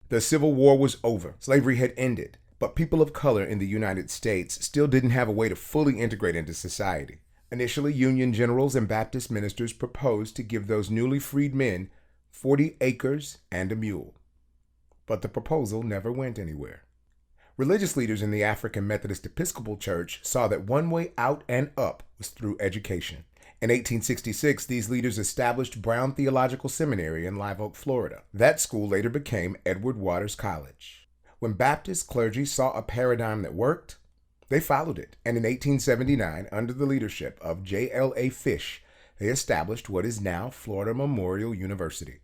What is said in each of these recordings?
The Civil War was over. Slavery had ended. But people of color in the United States still didn't have a way to fully integrate into society. Initially, Union generals and Baptist ministers proposed to give those newly freed men 40 acres and a mule. But the proposal never went anywhere. Religious leaders in the African Methodist Episcopal Church saw that one way out and up was through education. In 1866, these leaders established Brown Theological Seminary in Live Oak, Florida. That school later became Edward Waters College. When Baptist clergy saw a paradigm that worked, they followed it, and in 1879, under the leadership of J.L.A. Fish, they established what is now Florida Memorial University.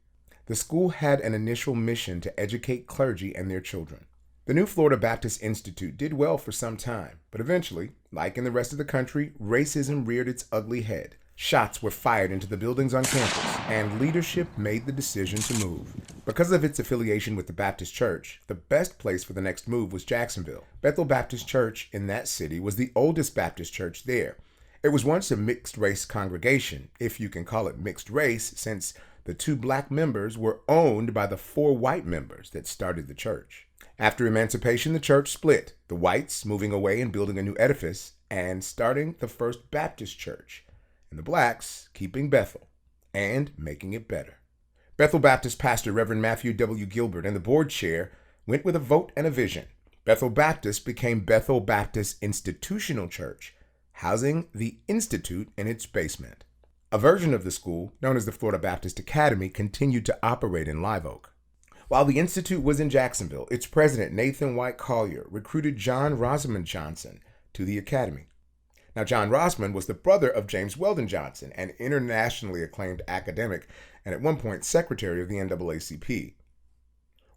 The school had an initial mission to educate clergy and their children. The new Florida Baptist Institute did well for some time, but eventually, like in the rest of the country, racism reared its ugly head. Shots were fired into the buildings on campus, and leadership made the decision to move. Because of its affiliation with the Baptist Church, the best place for the next move was Jacksonville. Bethel Baptist Church in that city was the oldest Baptist church there. It was once a mixed-race congregation, if you can call it mixed race, since the 2 black members were owned by the 4 white members that started the church. After emancipation, the church split, the whites moving away and building a new edifice, and starting the First Baptist Church, and the blacks keeping Bethel and making it better. Bethel Baptist pastor Reverend Matthew W. Gilbert and the board chair went with a vote and a vision. Bethel Baptist became Bethel Baptist Institutional Church, housing the Institute in its basement. A version of the school, known as the Florida Baptist Academy, continued to operate in Live Oak. While the Institute was in Jacksonville, its president, Nathan White Collier, recruited John Rosamond Johnson to the academy. Now, John Rosamond was the brother of James Weldon Johnson, an internationally acclaimed academic and at one point secretary of the NAACP.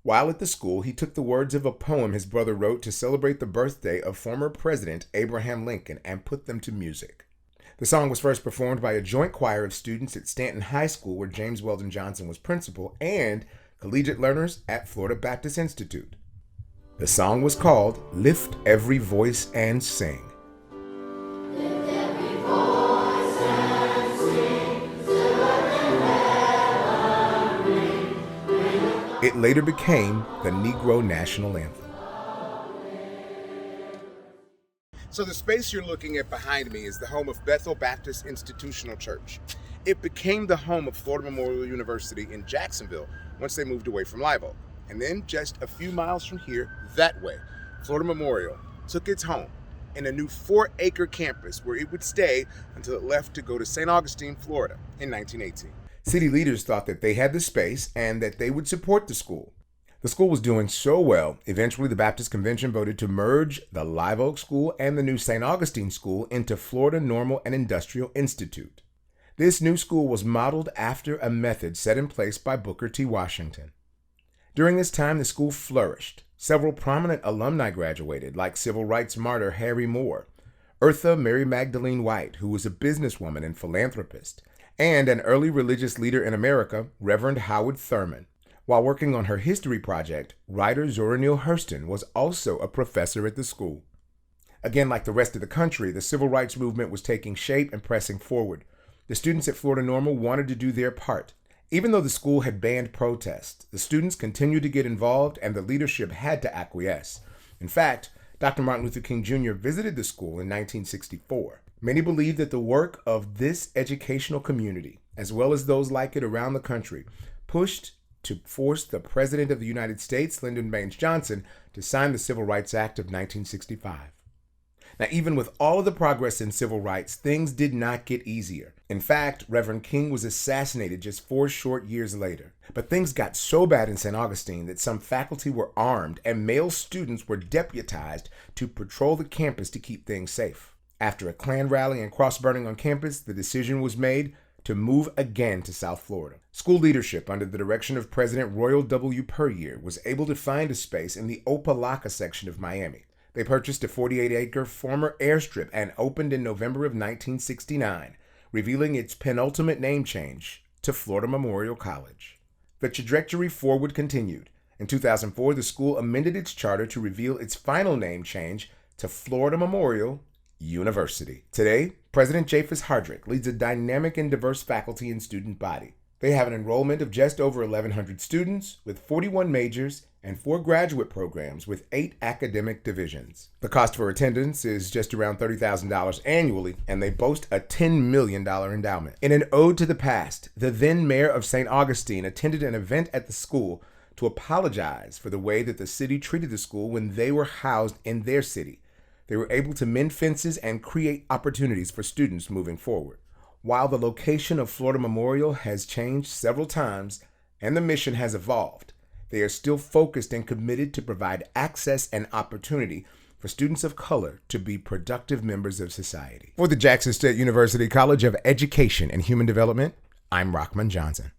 While at the school, he took the words of a poem his brother wrote to celebrate the birthday of former President Abraham Lincoln and put them to music. The song was first performed by a joint choir of students at Stanton High School, where James Weldon Johnson was principal, and collegiate learners at Florida Baptist Institute. The song was called Lift Every Voice and Sing. Lift every voice and sing, till heaven ring. It later became the Negro National Anthem. So the space you're looking at behind me is the home of Bethel Baptist Institutional Church. It became the home of Florida Memorial University in Jacksonville once they moved away from Live Oak. And then just a few miles from here, that way, Florida Memorial took its home in a new 4-acre campus where it would stay until it left to go to St. Augustine, Florida in 1918. City leaders thought that they had the space and that they would support the school. The school was doing so well, eventually the Baptist Convention voted to merge the Live Oak School and the new St. Augustine School into Florida Normal and Industrial Institute. This new school was modeled after a method set in place by Booker T. Washington. During this time, the school flourished. Several prominent alumni graduated, like civil rights martyr Harry Moore, Eartha Mary Magdalene White, who was a businesswoman and philanthropist, and an early religious leader in America, Reverend Howard Thurman. While working on her history project, writer Zora Neale Hurston was also a professor at the school. Again, like the rest of the country, the civil rights movement was taking shape and pressing forward. The students at Florida Normal wanted to do their part. Even though the school had banned protest, the students continued to get involved and the leadership had to acquiesce. In fact, Dr. Martin Luther King Jr. visited the school in 1964. Many believe that the work of this educational community, as well as those like it around the country, pushed to force the President of the United States, Lyndon Baines Johnson, to sign the Civil Rights Act of 1965. Now, even with all of the progress in civil rights, things did not get easier. In fact, Reverend King was assassinated just 4 short years later. But things got so bad in St. Augustine that some faculty were armed and male students were deputized to patrol the campus to keep things safe. After a Klan rally and cross-burning on campus, the decision was made to move again to South Florida. School leadership, under the direction of President Royal W. Puryear, was able to find a space in the Opa-locka section of Miami. They purchased a 48-acre former airstrip and opened in November of 1969, revealing its penultimate name change to Florida Memorial College. The trajectory forward continued. In 2004, the school amended its charter to reveal its final name change to Florida Memorial University. Today, President Japhus Hardrick leads a dynamic and diverse faculty and student body. They have an enrollment of just over 1,100 students with 41 majors and 4 graduate programs with 8 academic divisions. The cost for attendance is just around $30,000 annually, and they boast a $10 million endowment. In an ode to the past, the then mayor of St. Augustine attended an event at the school to apologize for the way that the city treated the school when they were housed in their city. They were able to mend fences and create opportunities for students moving forward. While the location of Florida Memorial has changed several times and the mission has evolved, they are still focused and committed to provide access and opportunity for students of color to be productive members of society. For the Jackson State University College of Education and Human Development, I'm Rockman Johnson.